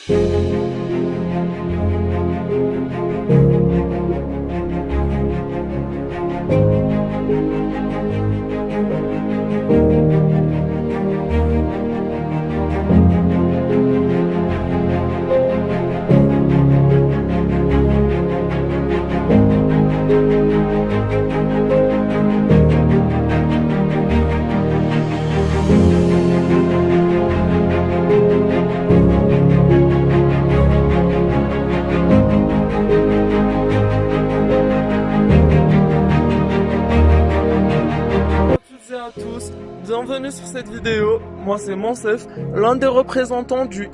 À tous, bienvenue sur cette vidéo. Moi c'est Monsef, l'un des représentants du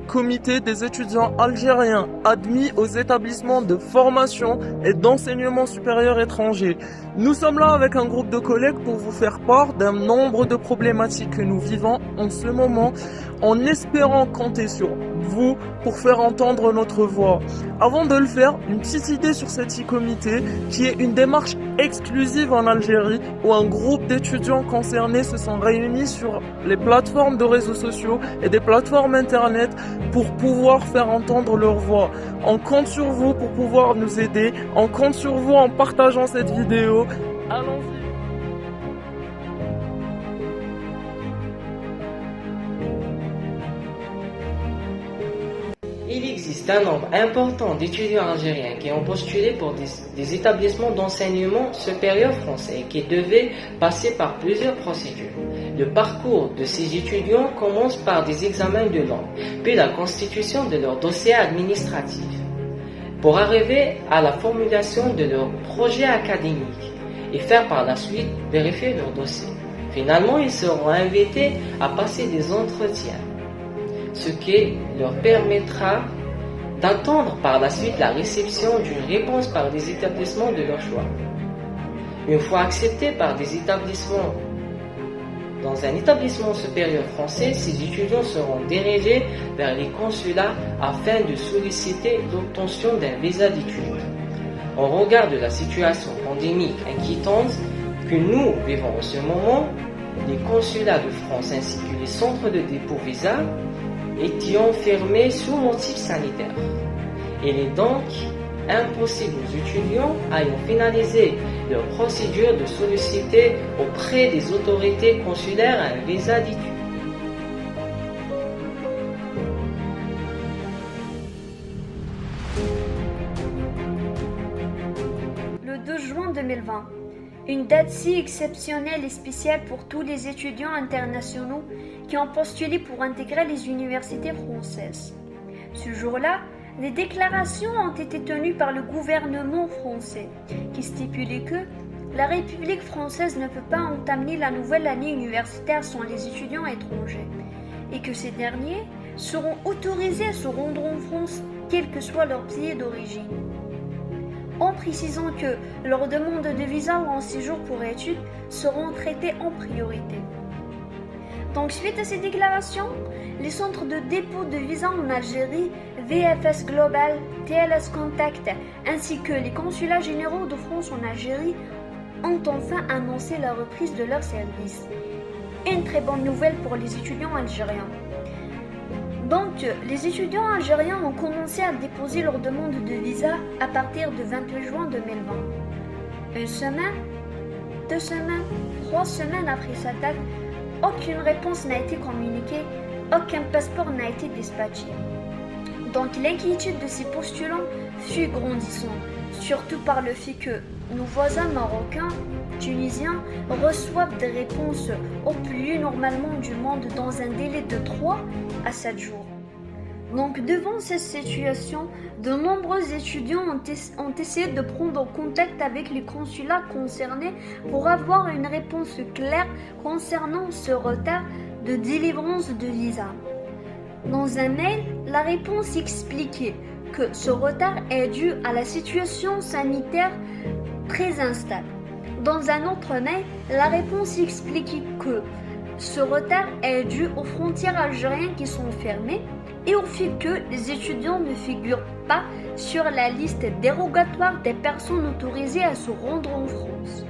comité des étudiants algériens admis aux établissements de formation et d'enseignement supérieur étranger. Nous sommes là avec un groupe de collègues pour vous faire part d'un nombre de problématiques que nous vivons en ce moment, en espérant compter sur vous pour faire entendre notre voix. Avant de le faire, une petite idée sur cet comité qui est une démarche exclusive en Algérie où un groupe d'étudiants concernés se sont réunis sur les plateformes de réseaux sociaux et des plateformes internet pour pouvoir faire entendre leur voix. On compte sur vous pour pouvoir nous aider, on compte sur vous en partageant cette vidéo. Allons-y. Il existe un nombre important d'étudiants algériens qui ont postulé pour des établissements d'enseignement supérieur français et qui devaient passer par plusieurs procédures. Le parcours de ces étudiants commence par des examens de langue, puis la constitution de leur dossier administratif, pour arriver à la formulation de leur projet académique et faire par la suite vérifier leur dossier. Finalement, ils seront invités à passer des entretiens, ce qui leur permettra d'attendre par la suite la réception d'une réponse par des établissements de leur choix. Une fois acceptés par des établissements, dans un établissement supérieur français, ces étudiants seront dirigés vers les consulats afin de solliciter l'obtention d'un visa d'études. Au regard de la situation pandémique inquiétante que nous vivons en ce moment, les consulats de France ainsi que les centres de dépôt visa étant fermés sous motif sanitaire. Il est donc impossible aux étudiants ayant finalisé leur procédure de solliciter auprès des autorités consulaires un visa d'études. Le 2 juin 2020, une date si exceptionnelle et spéciale pour tous les étudiants internationaux qui ont postulé pour intégrer les universités françaises. Ce jour-là, des déclarations ont été tenues par le gouvernement français qui stipulait que la République française ne peut pas entamer la nouvelle année universitaire sans les étudiants étrangers et que ces derniers seront autorisés à se rendre en France quel que soit leur pays d'origine, en précisant que leurs demandes de visa ou en séjour pour études seront traitées en priorité. Donc, suite à ces déclarations, les centres de dépôt de visa en Algérie, VFS Global, TLS Contact, ainsi que les consulats généraux de France en Algérie ont enfin annoncé la reprise de leurs services. Une très bonne nouvelle pour les étudiants algériens. Donc, les étudiants algériens ont commencé à déposer leur demande de visa à partir du 28 juin 2020. Une semaine, 2 semaines, 3 semaines après sa date, aucune réponse n'a été communiquée, aucun passeport n'a été dispatché. Donc l'inquiétude de ces postulants fut grandissante, surtout par le fait que nos voisins marocains, tunisiens reçoivent des réponses au plus normalement du monde dans un délai de 3 à 7 jours. Donc devant cette situation, de nombreux étudiants ont essayé de prendre contact avec les consulats concernés pour avoir une réponse claire concernant ce retard de délivrance de visa. Dans un mail, la réponse expliquait que ce retard est dû à la situation sanitaire très instable. Dans un autre mail, la réponse expliquait que ce retard est dû aux frontières algériennes qui sont fermées et au fait que les étudiants ne figurent pas sur la liste dérogatoire des personnes autorisées à se rendre en France.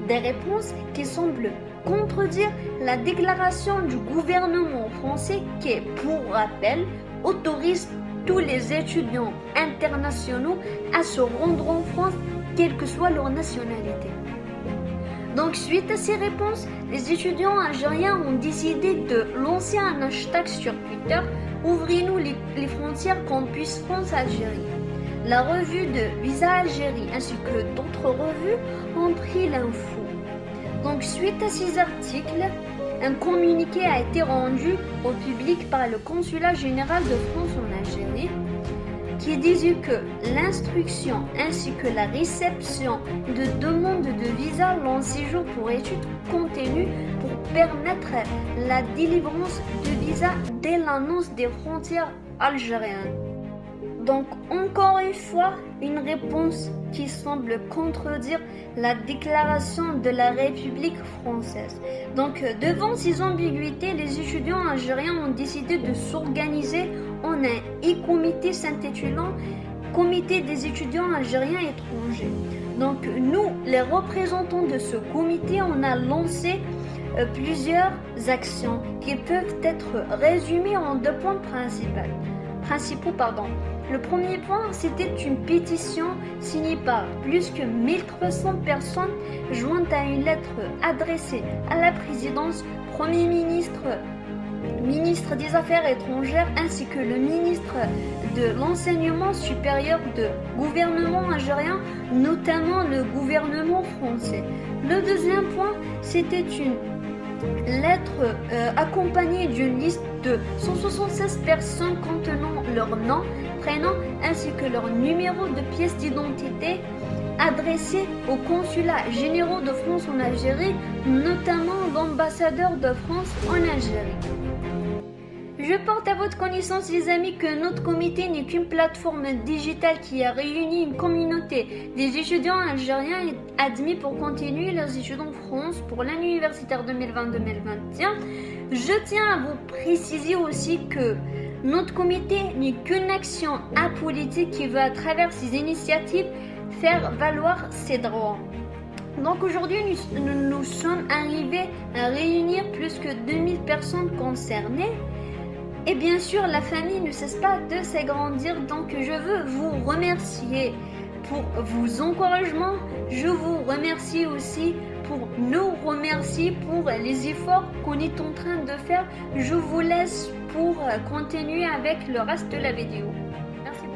Des réponses qui semblent contredire la déclaration du gouvernement français qui, pour rappel, autorise tous les étudiants internationaux à se rendre en France, quelle que soit leur nationalité. Donc, suite à ces réponses, les étudiants algériens ont décidé de lancer un hashtag sur Twitter « Ouvrez-nous les frontières Campus France-Algérie ». La revue de Visa Algérie ainsi que d'autres revues ont pris l'info. Donc, suite à ces articles, un communiqué a été rendu au public par le consulat général de France en Algérie qui disait que l'instruction ainsi que la réception de demandes de visa long séjour pour études continuent pour permettre la délivrance de visa dès l'annonce des frontières algériennes. Donc, encore une fois, une réponse qui semble contredire la déclaration de la République française. Donc, devant ces ambiguïtés, les étudiants algériens ont décidé de s'organiser en un e-comité s'intitulant Comité des étudiants algériens étrangers. Donc, nous, les représentants de ce comité, on a lancé plusieurs actions qui peuvent être résumées en deux points principaux. Le premier point, c'était une pétition signée par plus que 1300 personnes jointes à une lettre adressée à la présidence, Premier ministre, ministre des Affaires étrangères ainsi que le ministre de l'Enseignement supérieur de gouvernement algérien, notamment le gouvernement français. Le deuxième point, c'était une lettre accompagnée d'une liste de 176 personnes contenant leur nom, prénom ainsi que leur numéro de pièce d'identité adressée aux consulats généraux de France en Algérie, notamment l'ambassadeur de France en Algérie. Je porte à votre connaissance, les amis, que notre comité n'est qu'une plateforme digitale qui a réuni une communauté des étudiants algériens admis pour continuer leurs études en France pour l'année universitaire 2020-2021. Je tiens à vous préciser aussi que notre comité n'est qu'une action apolitique qui veut, à travers ses initiatives, faire valoir ses droits. Donc aujourd'hui, nous sommes arrivés à réunir plus que 2000 personnes concernées. Et bien sûr, la famille ne cesse pas de s'agrandir, donc je veux vous remercier pour vos encouragements. Je vous remercie aussi pour nous remercier pour les efforts qu'on est en train de faire. Je vous laisse pour continuer avec le reste de la vidéo. Merci beaucoup.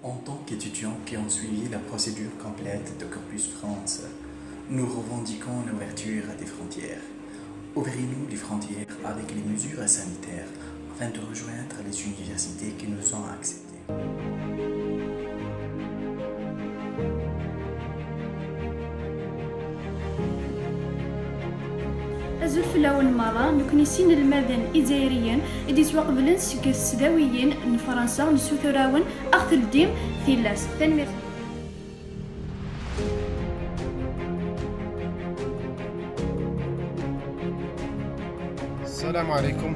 En tant qu'étudiants qui ont suivi la procédure complète de Campus France, nous revendiquons l'ouverture des frontières. Ouvrez-nous les frontières avec les mesures sanitaires afin de rejoindre les universités qui nous ont acceptés. أزول في الأول مرة نكنيسين المدن إداريا إدي توقبلن سك السداويين من فرنسا نسوثراون أخذ الديم في اللاس تنمير. السلام عليكم.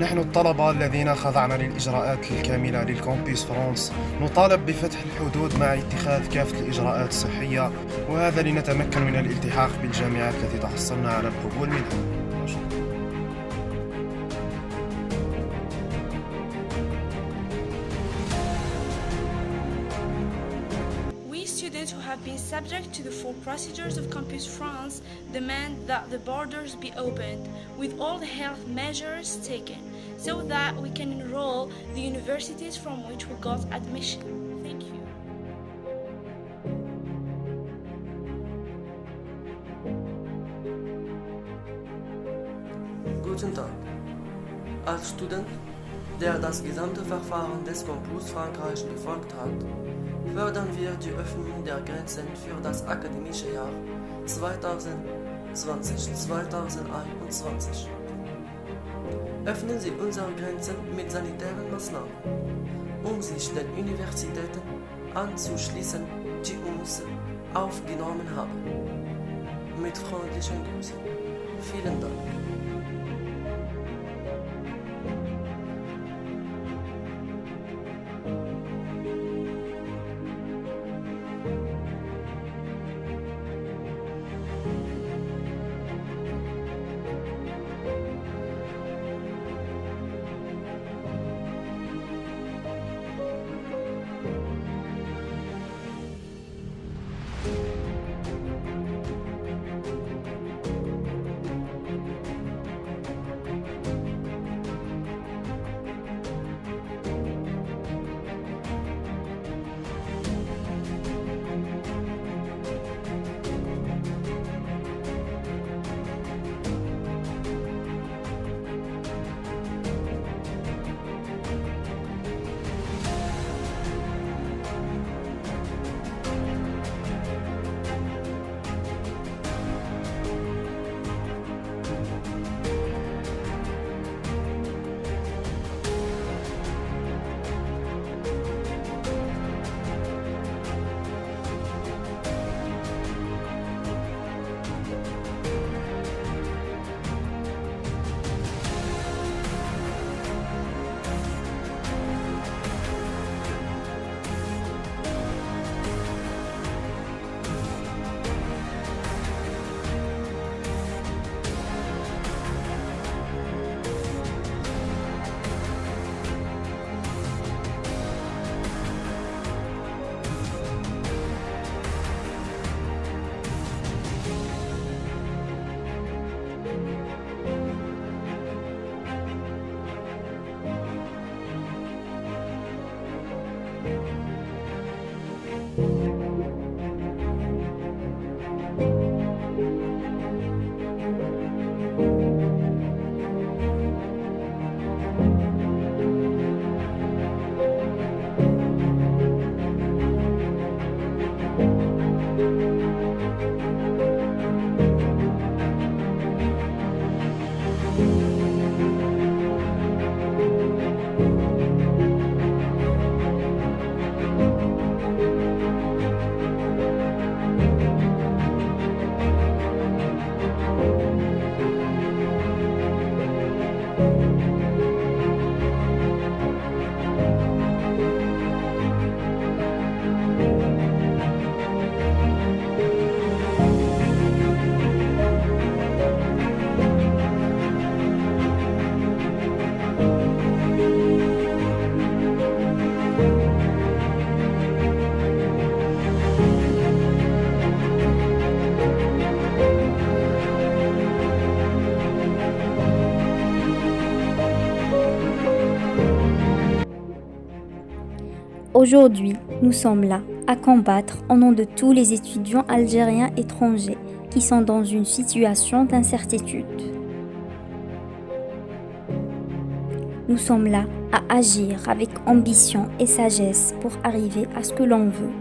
نحن الطلبة الذين خضعنا للإجراءات الكاملة للكامبيس فرانس نطالب بفتح الحدود مع اتخاذ كافة الإجراءات الصحية، وهذا لنتمكن من الالتحاق بالجامعات التي تحصلنا على القبول منها. Students who have been subject to the full procedures of Campus France demand that the borders be opened with all the health measures taken so that we can enroll the universities from which we got admission. Thank you. Guten Tag. Als Student, der das gesamte Verfahren des Campus Frankreich befolgt hat, fördern wir die Öffnung der Grenzen für das akademische Jahr 2020-2021. Öffnen Sie unsere Grenzen mit sanitären Maßnahmen, um sich den Universitäten anzuschließen, die uns aufgenommen haben. Mit freundlichen Grüßen. Vielen Dank. Aujourd'hui, nous sommes là à combattre au nom de tous les étudiants algériens étrangers qui sont dans une situation d'incertitude. Nous sommes là à agir avec ambition et sagesse pour arriver à ce que l'on veut.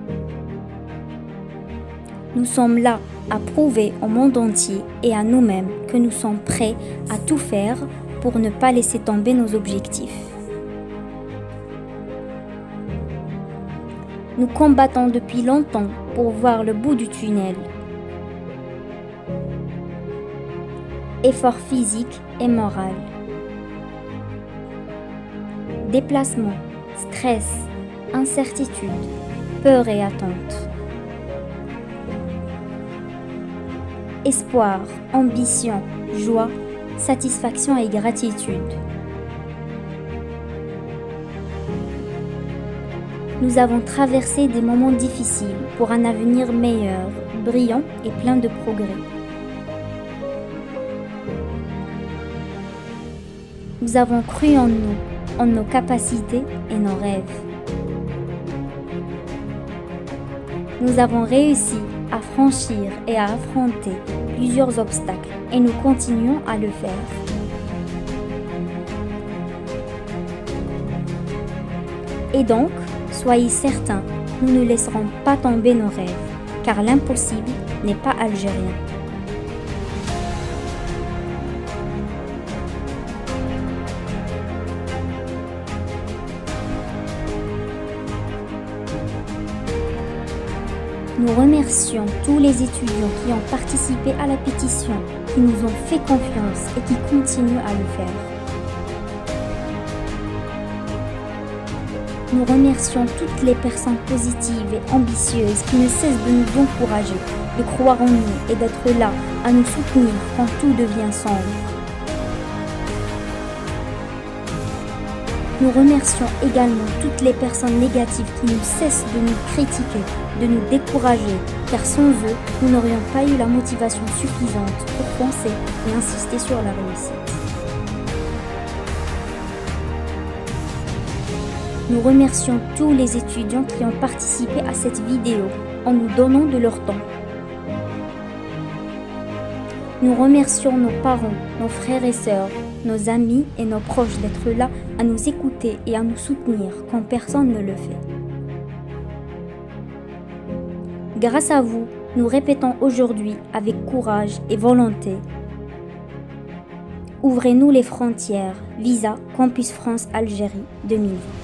Nous sommes là à prouver au monde entier et à nous-mêmes que nous sommes prêts à tout faire pour ne pas laisser tomber nos objectifs. Nous combattons depuis longtemps pour voir le bout du tunnel. Effort physique et moral. Déplacement, stress, incertitude, peur et attente. Espoir, ambition, joie, satisfaction et gratitude. Nous avons traversé des moments difficiles pour un avenir meilleur, brillant et plein de progrès. Nous avons cru en nous, en nos capacités et nos rêves. Nous avons réussi à franchir et à affronter plusieurs obstacles et nous continuons à le faire. Et donc, soyez certains, nous ne laisserons pas tomber nos rêves, car l'impossible n'est pas algérien. Nous remercions tous les étudiants qui ont participé à la pétition, qui nous ont fait confiance et qui continuent à le faire. Nous remercions toutes les personnes positives et ambitieuses qui ne cessent de nous encourager, de croire en nous et d'être là à nous soutenir quand tout devient sombre. Nous remercions également toutes les personnes négatives qui ne cessent de nous critiquer, de nous décourager, car sans eux, nous n'aurions pas eu la motivation suffisante pour penser et insister sur la réussite. Nous remercions tous les étudiants qui ont participé à cette vidéo en nous donnant de leur temps. Nous remercions nos parents, nos frères et sœurs, nos amis et nos proches d'être là à nous écouter et à nous soutenir quand personne ne le fait. Grâce à vous, nous répétons aujourd'hui avec courage et volonté. Ouvrez-nous les frontières, Visa Campus France Algérie 2020.